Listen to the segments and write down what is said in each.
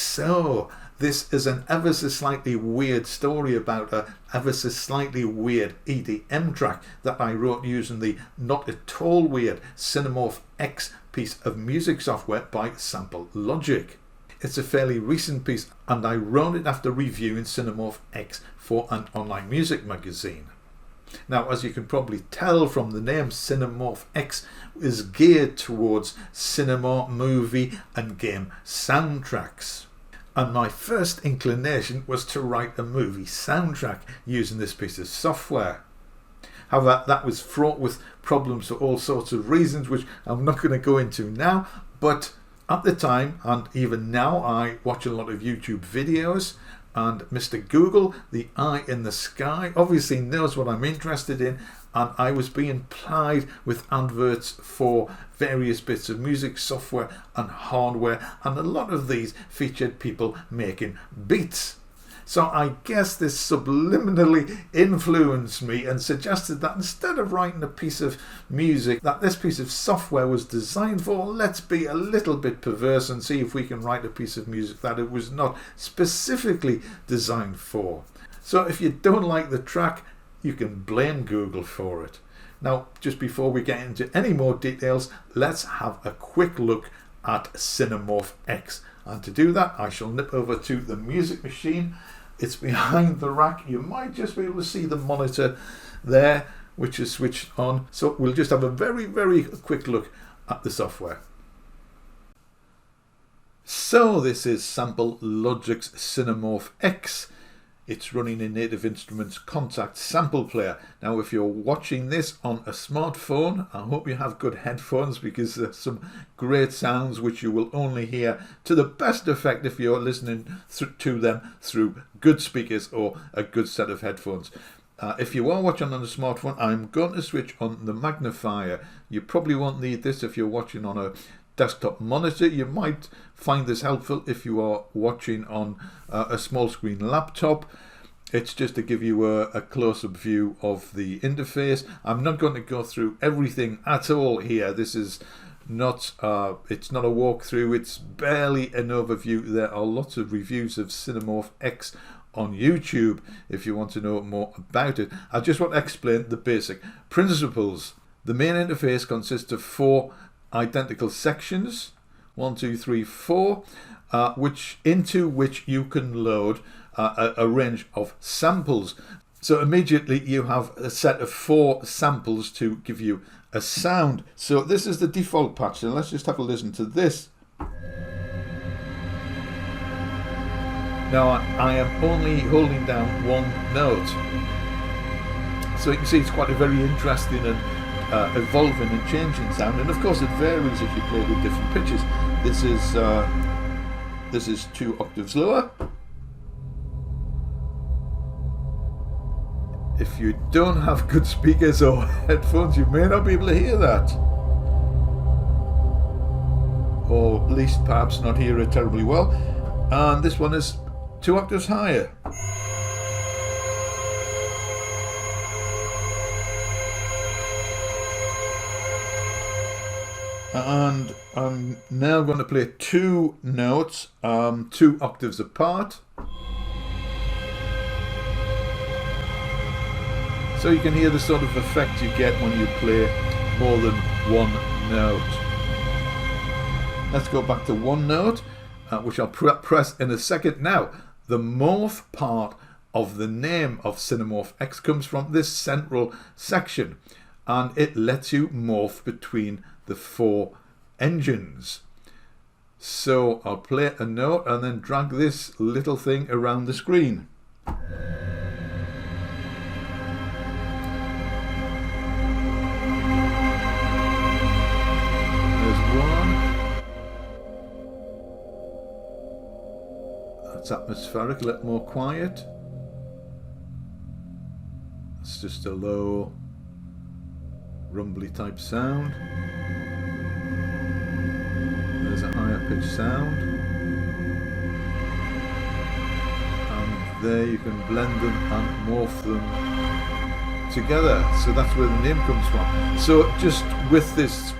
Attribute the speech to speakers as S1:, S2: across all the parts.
S1: So, this is an ever so slightly weird story about a ever so slightly weird EDM track that I wrote using the not at all weird CineMorphX piece of music software by Sample Logic. It's a fairly recent piece and I wrote it after reviewing CineMorphX for an online music magazine. Now, as you can probably tell from the name, CineMorphX is geared towards cinema, movie and game soundtracks. And my first inclination was to write a movie soundtrack using this piece of software. However, that was fraught with problems for all sorts of reasons, which I'm not going to go into now. But at the time, and even now, I watch a lot of YouTube videos. And Mr. Google, the eye in the sky, obviously knows what I'm interested in, and I was being plied with adverts for various bits of music software and hardware, and a lot of these featured people making beats. So I guess this subliminally influenced me and suggested that instead of writing a piece of music that this piece of software was designed for, let's be a little bit perverse and see if we can write a piece of music that it was not specifically designed for. So if you don't like the track, you can blame Google for it. Now, just before we get into any more details, let's have a quick look at CineMorphX. And to do that, I shall nip over to the music machine. It's behind the rack. You might just be able to see the monitor there, which is switched on. So we'll just have a very, very quick look at the software. So this is Sample Logic's CineMorphX. It's running in Native Instruments Contact Sample Player. Now, if you're watching this on a smartphone, I hope you have good headphones because there's some great sounds which you will only hear to the best effect if you're listening to them through good speakers or a good set of headphones. If you are watching on a smartphone, I'm going to switch on the magnifier. You probably won't need this if you're watching on a desktop monitor. You might find this helpful if you are watching on a small screen laptop. It's just to give you a close-up view of the interface. I'm not going to go through everything at all here. This is not it's not a walkthrough, it's barely an overview. There are lots of reviews of CineMorphX on YouTube if you want to know more about it. I just want to explain the basic principles. The main interface consists of 4 identical sections, 1, 2, 3, 4, into which you can load a range of samples. So immediately you have a set of 4 samples to give you a sound. So this is the default patch, and let's just have a listen to this. Now I am only holding down 1 note, so you can see it's quite a very interesting and evolving and changing sound, and of course it varies if you play with different pitches. This is 2 octaves lower. If you don't have good speakers or headphones, you may not be able to hear that, or at least perhaps not hear it terribly well. And this one is 2 octaves higher. And I'm now going to play 2 notes, 2 octaves apart. So you can hear the sort of effect you get when you play more than 1 note. Let's go back to 1 note, which I'll press in a second. Now, the morph part of the name of CineMorphX comes from this central section, and it lets you morph between the 4 engines. So I'll play a note and then drag this little thing around the screen. There's 1. That's atmospheric, a little more quiet. It's just a low rumbly type sound. There's a higher pitched sound, and there you can blend them and morph them together. So that's where the name comes from. So just with this,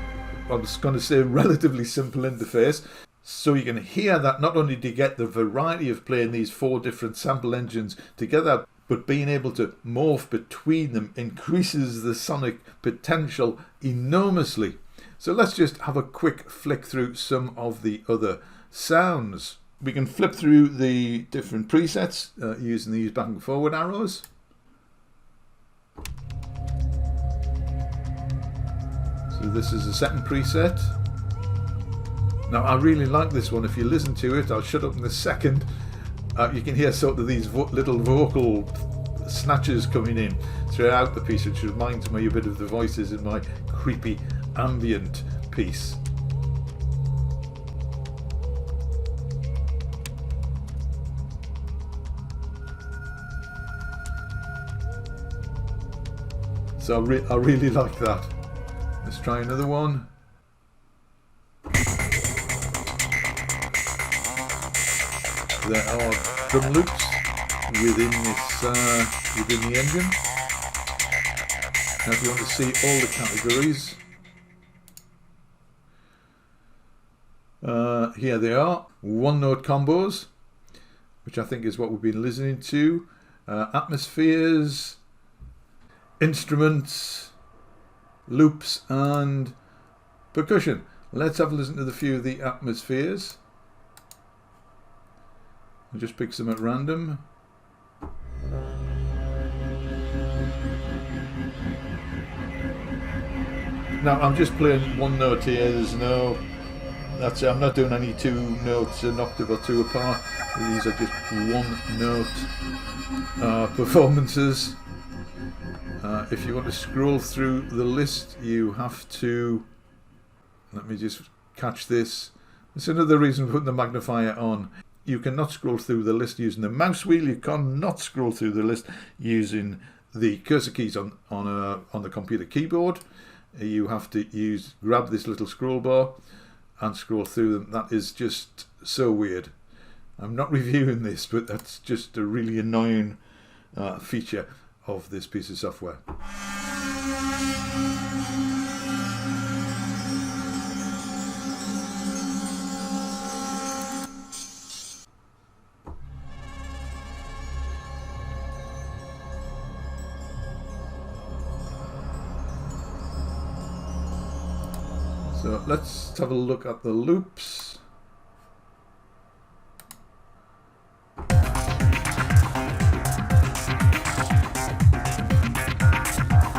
S1: I was going to say, relatively simple interface, So you can hear that not only do you get the variety of playing these 4 different sample engines together, but being able to morph between them increases the sonic potential enormously. So let's just have a quick flick through some of the other sounds. We can flip through the different presets using these back and forward arrows. So this is the second preset. Now I really like this one. If you listen to it, I'll shut up in a second. You can hear sort of these little vocal snatches coming in throughout the piece, which reminds me a bit of the voices in my creepy ambient piece. So I really like that. Let's try another one. There are drum loops within this within the engine. Now if you want to see all the categories, here they are. 1-note combos, which I think is what we've been listening to. Atmospheres, instruments, loops, and percussion. Let's have a listen to the few of the atmospheres. I'll just pick some at random. Now I'm just playing 1 note here. There's no, that's it. I'm not doing any 2 notes, an octave or 2 apart. These are just 1 note performances. If you want to scroll through the list, you have to, let me just catch this. That's another reason for putting the magnifier on. You cannot scroll through the list using the mouse wheel. You cannot scroll through the list using the cursor keys on the computer keyboard. You have to grab this little scroll bar and scroll through them. That is just so weird. I'm not reviewing this, but that's just a really annoying feature of this piece of software. So let's have a look at the loops.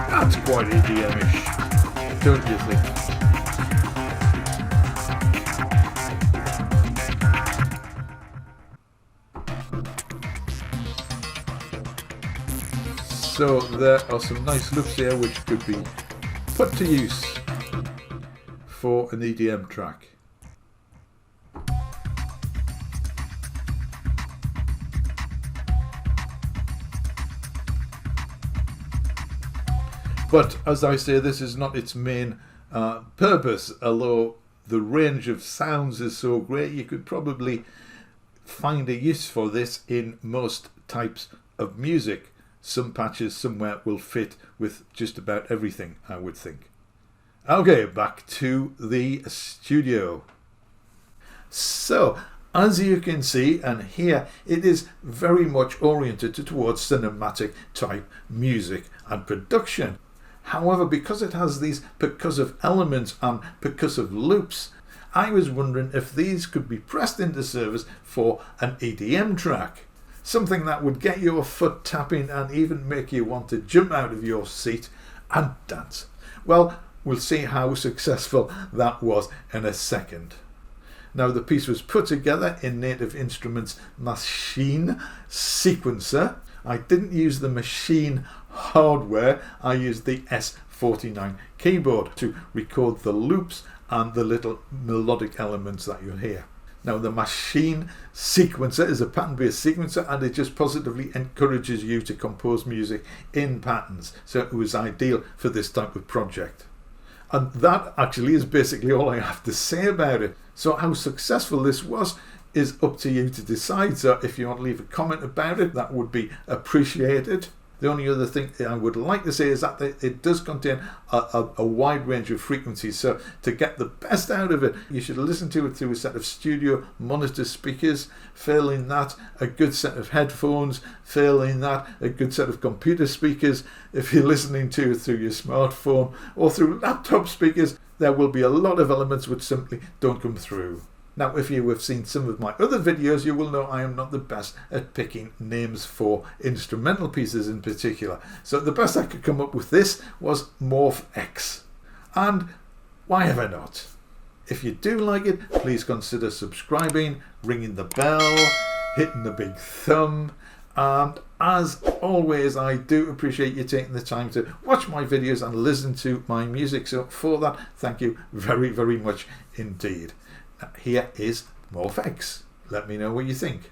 S1: That's quite EDM-ish, don't you think? So there are some nice loops here which could be put to use for an EDM track. But as I say, this is not its main purpose, although the range of sounds is so great, you could probably find a use for this in most types of music. Some patches somewhere will fit with just about everything, I would think. Okay, back to the studio. So, as you can see and hear, it is very much oriented towards cinematic type music and production. However, because it has these percussive elements and percussive loops, I was wondering if these could be pressed into service for an EDM track. Something that would get your foot tapping and even make you want to jump out of your seat and dance. Well, we'll see how successful that was in a second. Now, the piece was put together in Native Instruments' Maschine sequencer. I didn't use the Maschine hardware, I used the S49 keyboard to record the loops and the little melodic elements that you'll hear. Now, the Maschine sequencer is a pattern-based sequencer, and it just positively encourages you to compose music in patterns. So it was ideal for this type of project. And that actually is basically all I have to say about it. So how successful this was is up to you to decide. So if you want to leave a comment about it, that would be appreciated. The only other thing I would like to say is that it does contain a wide range of frequencies. So to get the best out of it, you should listen to it through a set of studio monitor speakers. Failing that, a good set of headphones. Failing that, a good set of computer speakers. If you're listening to it through your smartphone or through laptop speakers, there will be a lot of elements which simply don't come through. Now, if you have seen some of my other videos, you will know I am not the best at picking names for instrumental pieces in particular. So the best I could come up with this was MorphX. And why have I not? If you do like it, please consider subscribing, ringing the bell, hitting the big thumb. And as always, I do appreciate you taking the time to watch my videos and listen to my music. So for that, thank you very, very much indeed. Here is MorphX. Let me know what you think.